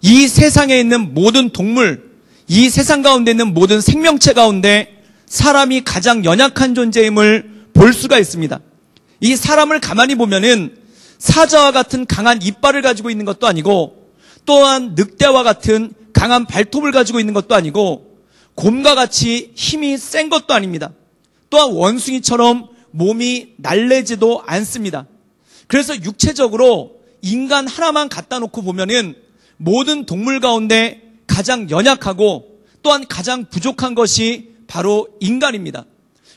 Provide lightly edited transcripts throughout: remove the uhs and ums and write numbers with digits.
이 세상에 있는 모든 동물, 이 세상 가운데 있는 모든 생명체 가운데 사람이 가장 연약한 존재임을 볼 수가 있습니다. 이 사람을 가만히 보면은 사자와 같은 강한 이빨을 가지고 있는 것도 아니고, 또한 늑대와 같은 강한 발톱을 가지고 있는 것도 아니고, 곰과 같이 힘이 센 것도 아닙니다. 또한 원숭이처럼 몸이 날래지도 않습니다. 그래서 육체적으로 인간 하나만 갖다 놓고 보면은 모든 동물 가운데 가장 연약하고 또한 가장 부족한 것이 바로 인간입니다.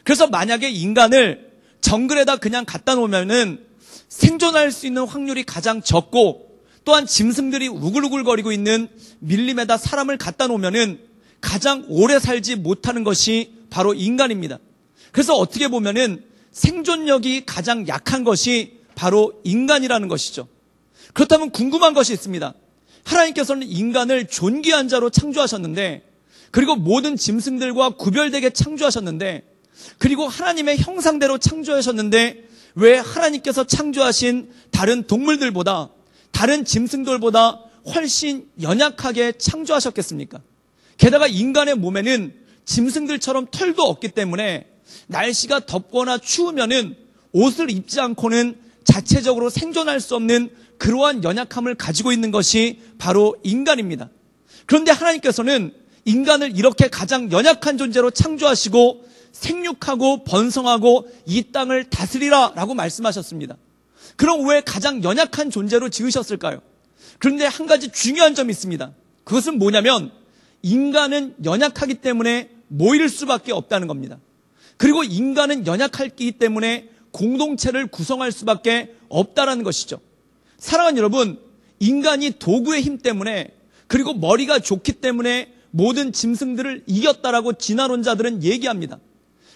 그래서 만약에 인간을 정글에다 그냥 갖다 놓으면은 생존할 수 있는 확률이 가장 적고, 또한 짐승들이 우글우글거리고 있는 밀림에다 사람을 갖다 놓으면은 가장 오래 살지 못하는 것이 바로 인간입니다. 그래서 어떻게 보면은 생존력이 가장 약한 것이 바로 인간이라는 것이죠. 그렇다면 궁금한 것이 있습니다. 하나님께서는 인간을 존귀한 자로 창조하셨는데, 그리고 모든 짐승들과 구별되게 창조하셨는데, 그리고 하나님의 형상대로 창조하셨는데, 왜 하나님께서 창조하신 다른 동물들보다, 다른 짐승들보다 훨씬 연약하게 창조하셨겠습니까? 게다가 인간의 몸에는 짐승들처럼 털도 없기 때문에 날씨가 덥거나 추우면은 옷을 입지 않고는 자체적으로 생존할 수 없는 그러한 연약함을 가지고 있는 것이 바로 인간입니다. 그런데 하나님께서는 인간을 이렇게 가장 연약한 존재로 창조하시고 생육하고 번성하고 이 땅을 다스리라 라고 말씀하셨습니다. 그럼 왜 가장 연약한 존재로 지으셨을까요? 그런데 한 가지 중요한 점이 있습니다. 그것은 뭐냐면 인간은 연약하기 때문에 모일 수밖에 없다는 겁니다. 그리고 인간은 연약하기 때문에 공동체를 구성할 수밖에 없다는 것이죠. 사랑하는 여러분, 인간이 도구의 힘 때문에, 그리고 머리가 좋기 때문에 모든 짐승들을 이겼다라고 진화론자들은 얘기합니다.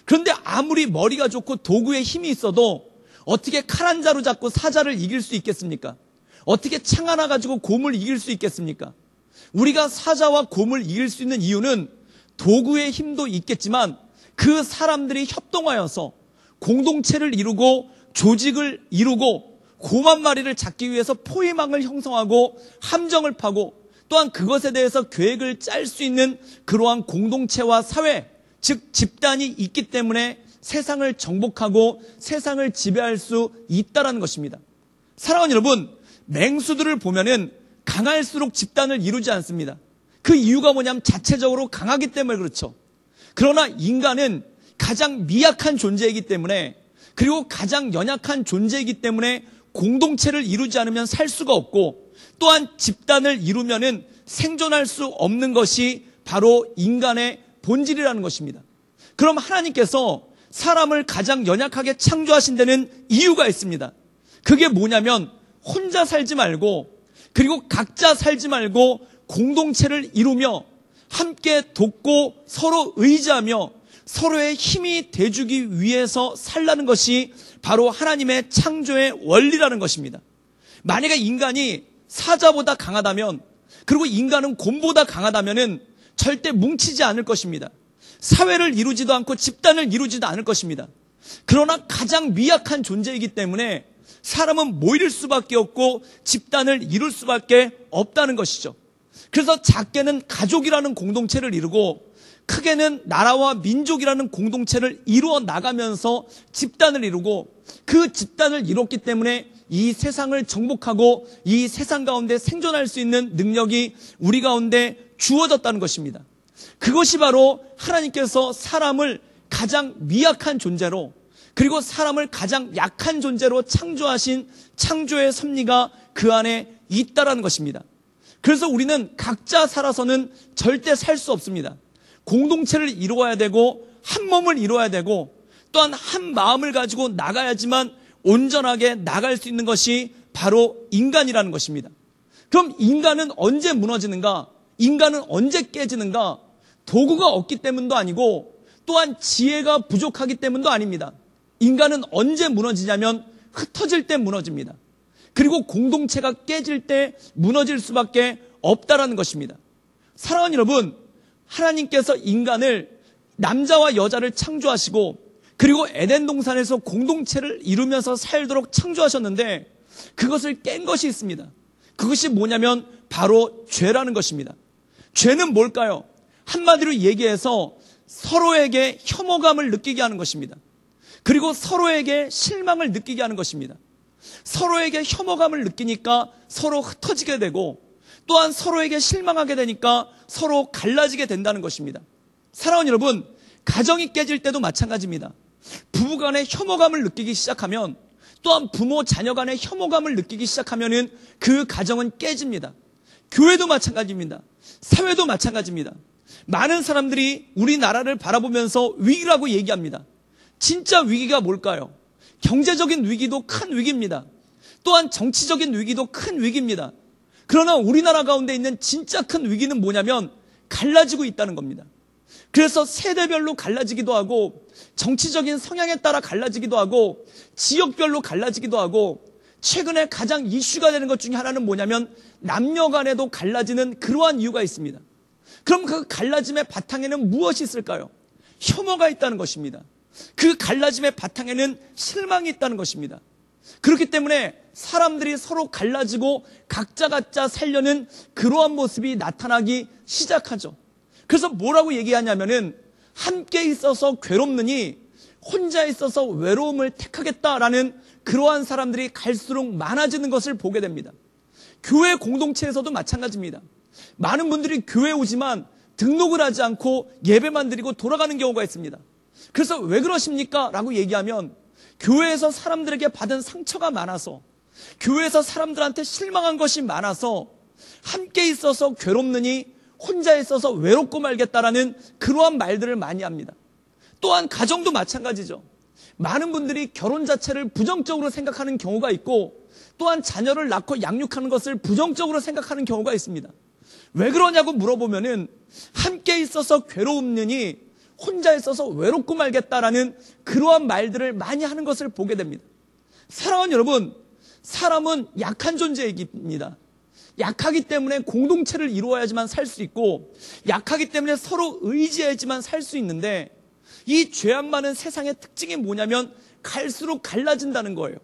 그런데 아무리 머리가 좋고 도구의 힘이 있어도 어떻게 칼 한 자루 잡고 사자를 이길 수 있겠습니까? 어떻게 창 하나 가지고 곰을 이길 수 있겠습니까? 우리가 사자와 곰을 이길 수 있는 이유는 도구의 힘도 있겠지만 그 사람들이 협동하여서 공동체를 이루고 조직을 이루고 곰 한 마리를 잡기 위해서 포위망을 형성하고 함정을 파고, 또한 그것에 대해서 계획을 짤 수 있는 그러한 공동체와 사회, 즉 집단이 있기 때문에 세상을 정복하고 세상을 지배할 수 있다는 것입니다. 사랑하는 여러분, 맹수들을 보면은 강할수록 집단을 이루지 않습니다. 그 이유가 뭐냐면 자체적으로 강하기 때문에 그렇죠. 그러나 인간은 가장 미약한 존재이기 때문에, 그리고 가장 연약한 존재이기 때문에 공동체를 이루지 않으면 살 수가 없고, 또한 집단을 이루면은 생존할 수 없는 것이 바로 인간의 본질이라는 것입니다. 그럼 하나님께서 사람을 가장 연약하게 창조하신 데는 이유가 있습니다. 그게 뭐냐면 혼자 살지 말고, 그리고 각자 살지 말고 공동체를 이루며 함께 돕고 서로 의지하며 서로의 힘이 돼주기 위해서 살라는 것이 바로 하나님의 창조의 원리라는 것입니다. 만약에 인간이 사자보다 강하다면, 그리고 인간은 곰보다 강하다면은 절대 뭉치지 않을 것입니다. 사회를 이루지도 않고 집단을 이루지도 않을 것입니다. 그러나 가장 미약한 존재이기 때문에 사람은 모일 수밖에 없고 집단을 이룰 수밖에 없다는 것이죠. 그래서 작게는 가족이라는 공동체를 이루고 크게는 나라와 민족이라는 공동체를 이루어 나가면서 집단을 이루고, 그 집단을 이뤘기 때문에 이 세상을 정복하고 이 세상 가운데 생존할 수 있는 능력이 우리 가운데 주어졌다는 것입니다. 그것이 바로 하나님께서 사람을 가장 미약한 존재로, 그리고 사람을 가장 약한 존재로 창조하신 창조의 섭리가 그 안에 있다라는 것입니다. 그래서 우리는 각자 살아서는 절대 살 수 없습니다. 공동체를 이루어야 되고 한 몸을 이루어야 되고 또한 한 마음을 가지고 나가야지만 온전하게 나갈 수 있는 것이 바로 인간이라는 것입니다. 그럼 인간은 언제 무너지는가? 인간은 언제 깨지는가? 도구가 없기 때문도 아니고 또한 지혜가 부족하기 때문도 아닙니다. 인간은 언제 무너지냐면 흩어질 때 무너집니다. 그리고 공동체가 깨질 때 무너질 수밖에 없다라는 것입니다. 사랑하는 여러분, 하나님께서 인간을, 남자와 여자를 창조하시고 그리고 에덴 동산에서 공동체를 이루면서 살도록 창조하셨는데 그것을 깬 것이 있습니다. 그것이 뭐냐면 바로 죄라는 것입니다. 죄는 뭘까요? 한마디로 얘기해서 서로에게 혐오감을 느끼게 하는 것입니다. 그리고 서로에게 실망을 느끼게 하는 것입니다. 서로에게 혐오감을 느끼니까 서로 흩어지게 되고, 또한 서로에게 실망하게 되니까 서로 갈라지게 된다는 것입니다. 사랑하는 여러분, 가정이 깨질 때도 마찬가지입니다. 부부간에 혐오감을 느끼기 시작하면, 또한 부모 자녀 간에 혐오감을 느끼기 시작하면은 그 가정은 깨집니다. 교회도 마찬가지입니다. 사회도 마찬가지입니다. 많은 사람들이 우리나라를 바라보면서 위기라고 얘기합니다. 진짜 위기가 뭘까요? 경제적인 위기도 큰 위기입니다. 또한 정치적인 위기도 큰 위기입니다. 그러나 우리나라 가운데 있는 진짜 큰 위기는 뭐냐면 갈라지고 있다는 겁니다. 그래서 세대별로 갈라지기도 하고, 정치적인 성향에 따라 갈라지기도 하고, 지역별로 갈라지기도 하고, 최근에 가장 이슈가 되는 것 중에 하나는 뭐냐면 남녀 간에도 갈라지는 그러한 이유가 있습니다. 그럼 그 갈라짐의 바탕에는 무엇이 있을까요? 혐오가 있다는 것입니다. 그 갈라짐의 바탕에는 실망이 있다는 것입니다. 그렇기 때문에 사람들이 서로 갈라지고 각자 살려는 그러한 모습이 나타나기 시작하죠. 그래서 뭐라고 얘기하냐면은 함께 있어서 괴롭느니 혼자 있어서 외로움을 택하겠다라는 그러한 사람들이 갈수록 많아지는 것을 보게 됩니다. 교회 공동체에서도 마찬가지입니다. 많은 분들이 교회에 오지만 등록을 하지 않고 예배만 드리고 돌아가는 경우가 있습니다. 그래서 왜 그러십니까? 라고 얘기하면 교회에서 사람들에게 받은 상처가 많아서, 교회에서 사람들한테 실망한 것이 많아서 함께 있어서 괴롭느니 혼자 있어서 외롭고 말겠다라는 그러한 말들을 많이 합니다. 또한 가정도 마찬가지죠. 많은 분들이 결혼 자체를 부정적으로 생각하는 경우가 있고, 또한 자녀를 낳고 양육하는 것을 부정적으로 생각하는 경우가 있습니다. 왜 그러냐고 물어보면은 함께 있어서 괴로움느니 혼자 있어서 외롭고 말겠다라는 그러한 말들을 많이 하는 것을 보게 됩니다. 사랑하는 여러분, 사람은 약한 존재입니다. 약하기 때문에 공동체를 이루어야지만 살 수 있고, 약하기 때문에 서로 의지해야지만 살 수 있는데, 이 죄악 많은 세상의 특징이 뭐냐면 갈수록 갈라진다는 거예요.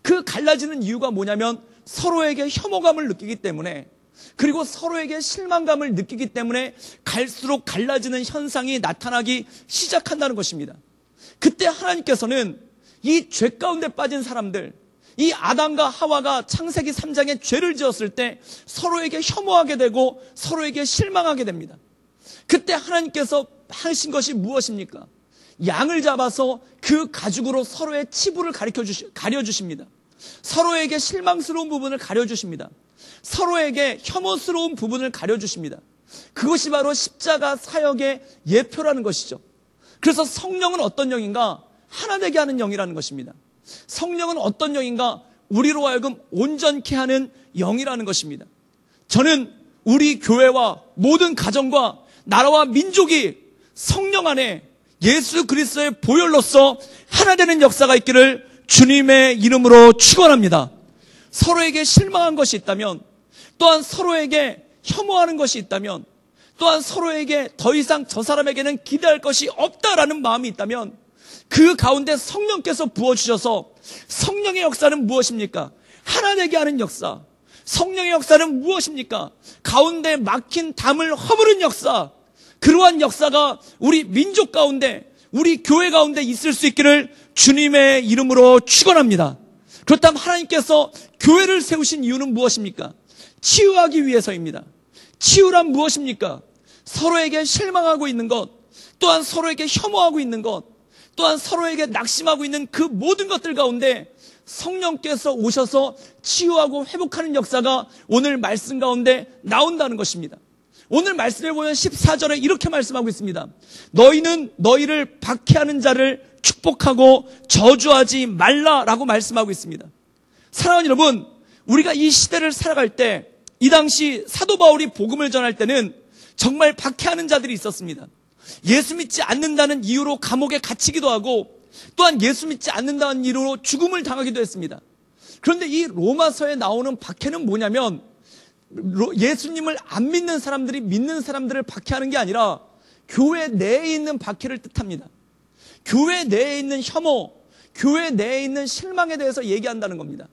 그 갈라지는 이유가 뭐냐면 서로에게 혐오감을 느끼기 때문에, 그리고 서로에게 실망감을 느끼기 때문에 갈수록 갈라지는 현상이 나타나기 시작한다는 것입니다. 그때 하나님께서는 이 죄 가운데 빠진 사람들, 이 아담과 하와가 창세기 3장에 죄를 지었을 때 서로에게 혐오하게 되고 서로에게 실망하게 됩니다. 그때 하나님께서 하신 것이 무엇입니까? 양을 잡아서 그 가죽으로 서로의 치부를 가려주십니다. 서로에게 실망스러운 부분을 가려주십니다. 서로에게 혐오스러운 부분을 가려주십니다. 그것이 바로 십자가 사역의 예표라는 것이죠. 그래서 성령은 어떤 영인가? 하나 되게 하는 영이라는 것입니다. 성령은 어떤 영인가? 우리로 하여금 온전케 하는 영이라는 것입니다. 저는 우리 교회와 모든 가정과 나라와 민족이 성령 안에 예수 그리스도의 보혈로서 하나 되는 역사가 있기를 주님의 이름으로 축원합니다. 서로에게 실망한 것이 있다면, 또한 서로에게 혐오하는 것이 있다면, 또한 서로에게 더 이상 저 사람에게는 기대할 것이 없다라는 마음이 있다면, 그 가운데 성령께서 부어주셔서, 성령의 역사는 무엇입니까? 하나 되게 하는 역사. 성령의 역사는 무엇입니까? 가운데 막힌 담을 허무는 역사. 그러한 역사가 우리 민족 가운데, 우리 교회 가운데 있을 수 있기를 주님의 이름으로 축원합니다. 그렇다면 하나님께서 교회를 세우신 이유는 무엇입니까? 치유하기 위해서입니다. 치유란 무엇입니까? 서로에게 실망하고 있는 것, 또한 서로에게 혐오하고 있는 것, 또한 서로에게 낙심하고 있는 그 모든 것들 가운데 성령께서 오셔서 치유하고 회복하는 역사가 오늘 말씀 가운데 나온다는 것입니다. 오늘 말씀을 보면 14절에 이렇게 말씀하고 있습니다. 너희는 너희를 박해하는 자를 축복하고 저주하지 말라라고 말씀하고 있습니다. 사랑하는 여러분, 우리가 이 시대를 살아갈 때, 이 당시 사도 바울이 복음을 전할 때는 정말 박해하는 자들이 있었습니다. 예수 믿지 않는다는 이유로 감옥에 갇히기도 하고, 또한 예수 믿지 않는다는 이유로 죽음을 당하기도 했습니다. 그런데 이 로마서에 나오는 박해는 뭐냐면, 예수님을 안 믿는 사람들이 믿는 사람들을 박해하는 게 아니라 교회 내에 있는 박해를 뜻합니다. 교회 내에 있는 혐오, 교회 내에 있는 실망에 대해서 얘기한다는 겁니다.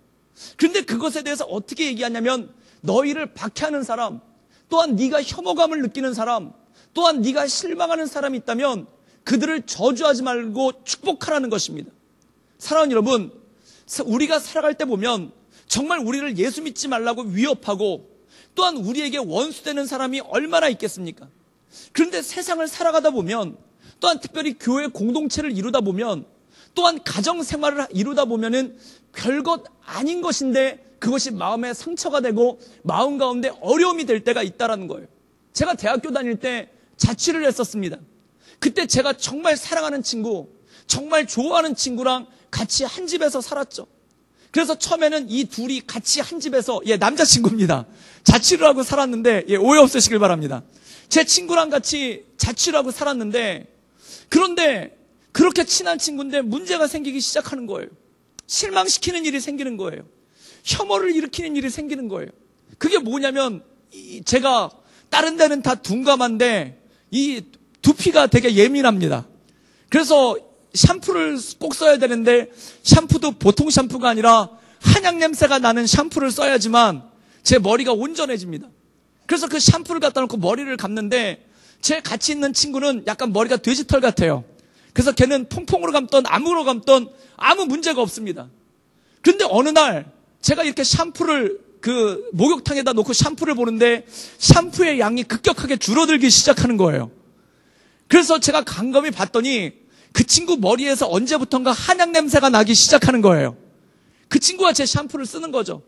그런데 그것에 대해서 어떻게 얘기하냐면 너희를 박해하는 사람, 또한 네가 혐오감을 느끼는 사람, 또한 네가 실망하는 사람이 있다면 그들을 저주하지 말고 축복하라는 것입니다. 사랑하는 여러분, 우리가 살아갈 때 보면 정말 우리를 예수 믿지 말라고 위협하고 또한 우리에게 원수되는 사람이 얼마나 있겠습니까? 그런데 세상을 살아가다 보면, 또한 특별히 교회 공동체를 이루다 보면, 또한 가정생활을 이루다 보면은 별것 아닌 것인데 그것이 마음에 상처가 되고 마음 가운데 어려움이 될 때가 있다라는 거예요. 제가 대학교 다닐 때 자취를 했었습니다. 그때 제가 정말 사랑하는 친구, 정말 좋아하는 친구랑 같이 한 집에서 살았죠. 그래서 처음에는 이 둘이 같이 한 집에서, 남자친구입니다. 자취를 하고 살았는데, 오해 없으시길 바랍니다. 제 친구랑 같이 자취를 하고 살았는데, 그런데 그렇게 친한 친구인데 문제가 생기기 시작하는 거예요. 실망시키는 일이 생기는 거예요. 혐오를 일으키는 일이 생기는 거예요. 그게 뭐냐면, 제가 다른 데는 다 둔감한데 이 두피가 되게 예민합니다. 그래서 샴푸를 꼭 써야 되는데 샴푸도 보통 샴푸가 아니라 한약 냄새가 나는 샴푸를 써야지만 제 머리가 온전해집니다. 그래서 그 샴푸를 갖다 놓고 머리를 감는데 제 같이 있는 친구는 약간 머리가 돼지털 같아요. 그래서 걔는 퐁퐁으로 감던 암으로 감던 아무 문제가 없습니다. 그런데 어느 날 제가 이렇게 샴푸를 그 목욕탕에다 놓고 샴푸를 보는데 샴푸의 양이 급격하게 줄어들기 시작하는 거예요. 그래서 제가 곰곰이 봤더니 그 친구 머리에서 언제부턴가 한약 냄새가 나기 시작하는 거예요. 그 친구가 제 샴푸를 쓰는 거죠.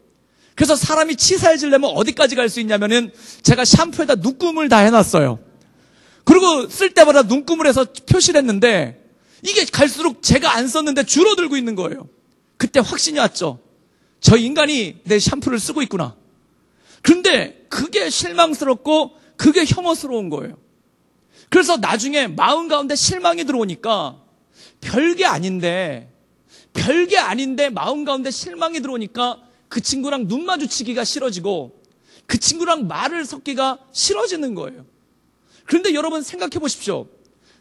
그래서 사람이 치사해지려면 어디까지 갈 수 있냐면은 제가 샴푸에다 눈금을 다 해놨어요. 그리고 쓸 때마다 눈금을 해서 표시를 했는데 이게 갈수록 제가 안 썼는데 줄어들고 있는 거예요. 그때 확신이 왔죠. 저 인간이 내 샴푸를 쓰고 있구나. 그런데 그게 실망스럽고 그게 혐오스러운 거예요. 그래서 나중에 마음 가운데 실망이 들어오니까 별게 아닌데 마음 가운데 실망이 들어오니까 그 친구랑 눈 마주치기가 싫어지고 그 친구랑 말을 섞기가 싫어지는 거예요. 그런데 여러분 생각해 보십시오.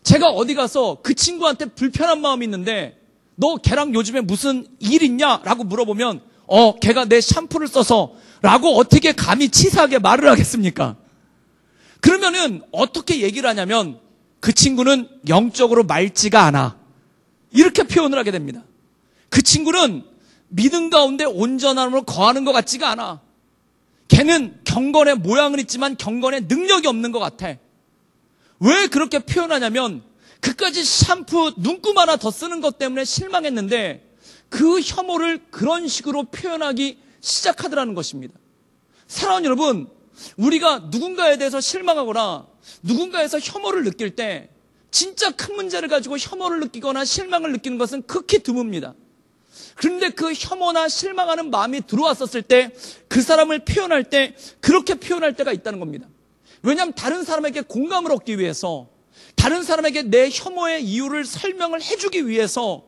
제가 어디 가서 그 친구한테 불편한 마음이 있는데 너 걔랑 요즘에 무슨 일 있냐? 라고 물어보면 걔가 내 샴푸를 써서 라고 어떻게 감히 치사하게 말을 하겠습니까? 그러면은 어떻게 얘기를 하냐면 그 친구는 영적으로 맑지가 않아. 이렇게 표현을 하게 됩니다. 그 친구는 믿음 가운데 온전함으로 거하는 것 같지가 않아. 걔는 경건의 모양은 있지만 경건의 능력이 없는 것 같아. 왜 그렇게 표현하냐면 그까지 샴푸 눈금 하나 더 쓰는 것 때문에 실망했는데 그 혐오를 그런 식으로 표현하기 시작하더라는 것입니다. 사랑하는 여러분, 우리가 누군가에 대해서 실망하거나 누군가에서 혐오를 느낄 때 진짜 큰 문제를 가지고 혐오를 느끼거나 실망을 느끼는 것은 극히 드뭅니다. 그런데 그 혐오나 실망하는 마음이 들어왔었을 때 그 사람을 표현할 때 그렇게 표현할 때가 있다는 겁니다. 왜냐하면 다른 사람에게 공감을 얻기 위해서, 다른 사람에게 내 혐오의 이유를 설명을 해주기 위해서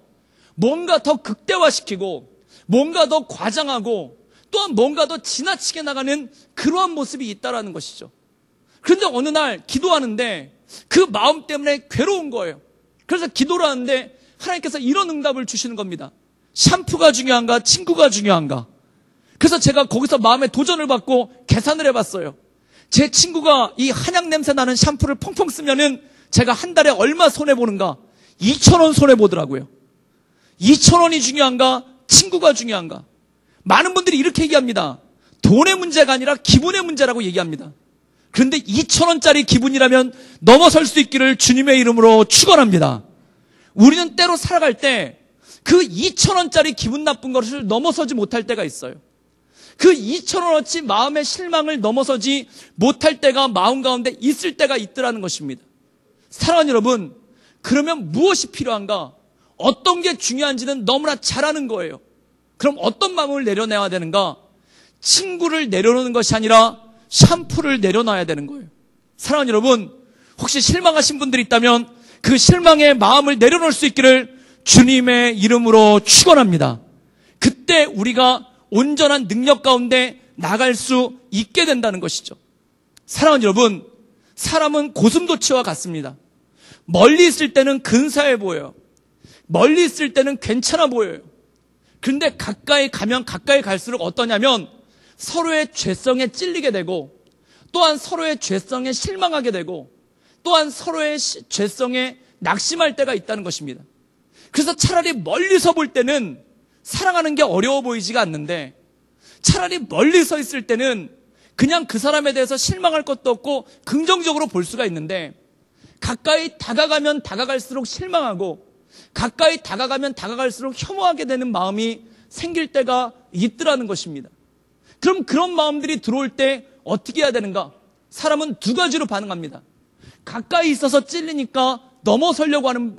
뭔가 더 극대화시키고 뭔가 더 과장하고 또한 뭔가 더 지나치게 나가는 그러한 모습이 있다라는 것이죠. 그런데 어느 날 기도하는데 그 마음 때문에 괴로운 거예요. 그래서 기도를 하는데 하나님께서 이런 응답을 주시는 겁니다. 샴푸가 중요한가? 친구가 중요한가? 그래서 제가 거기서 마음에 도전을 받고 계산을 해봤어요. 제 친구가 이 한약 냄새 나는 샴푸를 펑펑 쓰면은 제가 한 달에 얼마 손해보는가? 2,000원 손해보더라고요. 2,000원이 중요한가? 친구가 중요한가? 많은 분들이 이렇게 얘기합니다. 돈의 문제가 아니라 기분의 문제라고 얘기합니다. 그런데 2,000원짜리 기분이라면 넘어설 수 있기를 주님의 이름으로 축원합니다. 우리는 때로 살아갈 때 그 2,000원짜리 기분 나쁜 것을 넘어서지 못할 때가 있어요. 그 2,000원어치 마음의 실망을 넘어서지 못할 때가 마음 가운데 있을 때가 있더라는 것입니다. 사랑하는 여러분, 그러면 무엇이 필요한가? 어떤 게 중요한지는 너무나 잘 아는 거예요. 그럼 어떤 마음을 내려놔야 되는가? 친구를 내려놓는 것이 아니라 샴푸를 내려놔야 되는 거예요. 사랑하는 여러분, 혹시 실망하신 분들이 있다면 그 실망의 마음을 내려놓을 수 있기를 주님의 이름으로 축원합니다. 그때 우리가 온전한 능력 가운데 나갈 수 있게 된다는 것이죠. 사랑하는 여러분, 사람은 고슴도치와 같습니다. 멀리 있을 때는 근사해 보여요. 멀리 있을 때는 괜찮아 보여요. 근데 가까이 가면 가까이 갈수록 어떠냐면 서로의 죄성에 찔리게 되고, 또한 서로의 죄성에 실망하게 되고, 또한 서로의 죄성에 낙심할 때가 있다는 것입니다. 그래서 차라리 멀리서 볼 때는 사랑하는 게 어려워 보이지가 않는데, 차라리 멀리 서 있을 때는 그냥 그 사람에 대해서 실망할 것도 없고 긍정적으로 볼 수가 있는데, 가까이 다가가면 다가갈수록 실망하고, 가까이 다가가면 다가갈수록 혐오하게 되는 마음이 생길 때가 있더라는 것입니다. 그럼 그런 마음들이 들어올 때 어떻게 해야 되는가? 사람은 두 가지로 반응합니다. 가까이 있어서 찔리니까 넘어서려고 하는,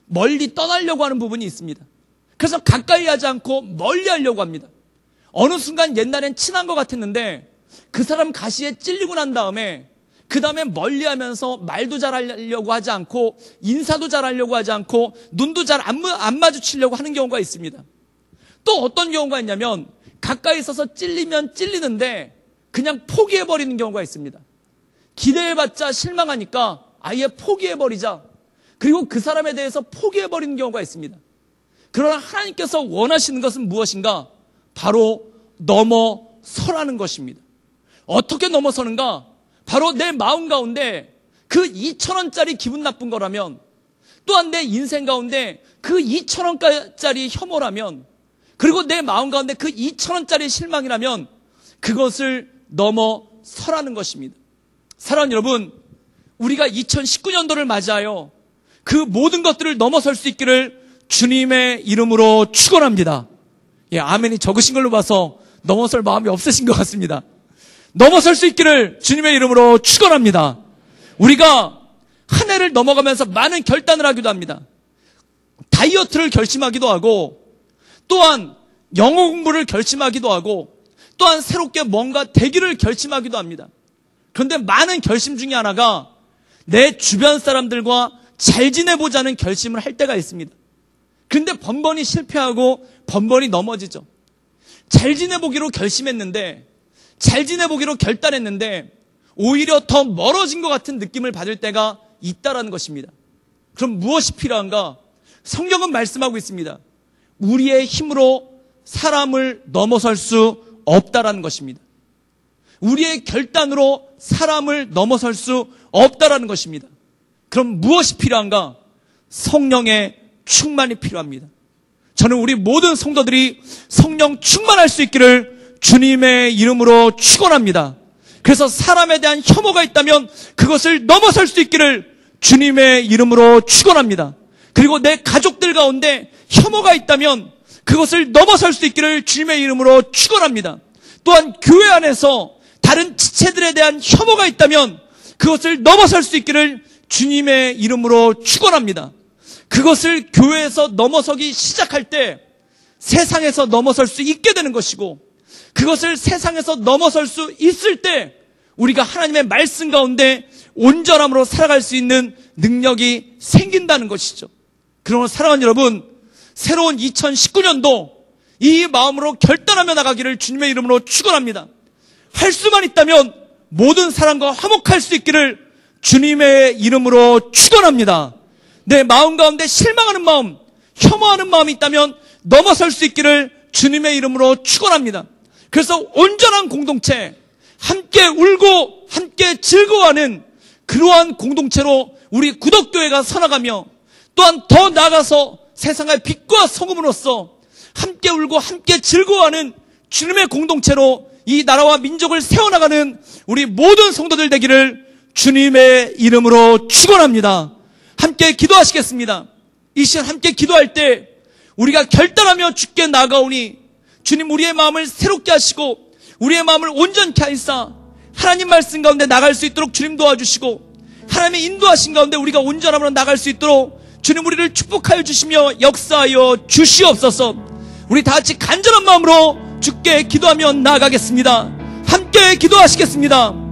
멀리 떠나려고 하는 부분이 있습니다. 그래서 가까이 하지 않고 멀리 하려고 합니다. 어느 순간 옛날엔 친한 것 같았는데 그 사람 가시에 찔리고 난 다음에 그 다음에 멀리 하면서 말도 잘 하려고 하지 않고 인사도 잘 하려고 하지 않고 눈도 잘 안 마주치려고 하는 경우가 있습니다. 또 어떤 경우가 있냐면 가까이 있어서 찔리면 찔리는데 그냥 포기해버리는 경우가 있습니다. 기대해봤자 실망하니까 아예 포기해버리자. 그리고 그 사람에 대해서 포기해버리는 경우가 있습니다. 그러나 하나님께서 원하시는 것은 무엇인가? 바로 넘어서라는 것입니다. 어떻게 넘어서는가? 바로 내 마음 가운데 그 2,000원짜리 기분 나쁜 거라면, 또한 내 인생 가운데 그 2,000원짜리 혐오라면, 그리고 내 마음 가운데 그 2,000원짜리 실망이라면 그것을 넘어서라는 것입니다. 사랑하는 여러분, 우리가 2019년도를 맞이하여 그 모든 것들을 넘어설 수 있기를 주님의 이름으로 축원합니다. 예, 아멘이 적으신 걸로 봐서 넘어설 마음이 없으신 것 같습니다. 넘어설 수 있기를 주님의 이름으로 축원합니다. 우리가 한 해를 넘어가면서 많은 결단을 하기도 합니다. 다이어트를 결심하기도 하고, 또한 영어 공부를 결심하기도 하고, 또한 새롭게 뭔가 되기를 결심하기도 합니다. 그런데 많은 결심 중에 하나가 내 주변 사람들과 잘 지내보자는 결심을 할 때가 있습니다. 그런데 번번이 실패하고 번번이 넘어지죠. 잘 지내보기로 결심했는데, 잘 지내보기로 결단했는데 오히려 더 멀어진 것 같은 느낌을 받을 때가 있다라는 것입니다. 그럼 무엇이 필요한가? 성경은 말씀하고 있습니다. 우리의 힘으로 사람을 넘어설 수 없다라는 것입니다. 우리의 결단으로 사람을 넘어설 수 없다라는 것입니다. 그럼 무엇이 필요한가? 성령의 충만이 필요합니다. 저는 우리 모든 성도들이 성령 충만할 수 있기를 주님의 이름으로 축원합니다. 그래서 사람에 대한 혐오가 있다면 그것을 넘어설 수 있기를 주님의 이름으로 축원합니다. 그리고 내 가족들 가운데 혐오가 있다면 그것을 넘어설 수 있기를 주님의 이름으로 축원합니다. 또한 교회 안에서 다른 지체들에 대한 혐오가 있다면 그것을 넘어설 수 있기를 주님의 이름으로 축원합니다. 그것을 교회에서 넘어서기 시작할 때 세상에서 넘어설 수 있게 되는 것이고, 그것을 세상에서 넘어설 수 있을 때 우리가 하나님의 말씀 가운데 온전함으로 살아갈 수 있는 능력이 생긴다는 것이죠. 그러나 사랑하는 여러분, 새로운 2019년도 이 마음으로 결단하며 나가기를 주님의 이름으로 축원합니다. 할 수만 있다면 모든 사람과 화목할 수 있기를 주님의 이름으로 축원합니다. 내 마음 가운데 실망하는 마음, 혐오하는 마음이 있다면 넘어설 수 있기를 주님의 이름으로 축원합니다. 그래서 온전한 공동체, 함께 울고 함께 즐거워하는 그러한 공동체로 우리 구덕교회가 서나가며, 또한 더 나아가서 세상의 빛과 소금으로서 함께 울고 함께 즐거워하는 주님의 공동체로 이 나라와 민족을 세워나가는 우리 모든 성도들 되기를 주님의 이름으로 축원합니다. 함께 기도하시겠습니다. 이 시간 함께 기도할 때 우리가 결단하며 주께 나아가오니 주님, 우리의 마음을 새롭게 하시고 우리의 마음을 온전케 하시사 하나님 말씀 가운데 나갈 수 있도록 주님 도와주시고, 하나님의 인도하신 가운데 우리가 온전함으로 나갈 수 있도록 주님 우리를 축복하여 주시며 역사하여 주시옵소서. 우리 다 같이 간절한 마음으로 주께 기도하며 나아가겠습니다. 함께 기도하시겠습니다.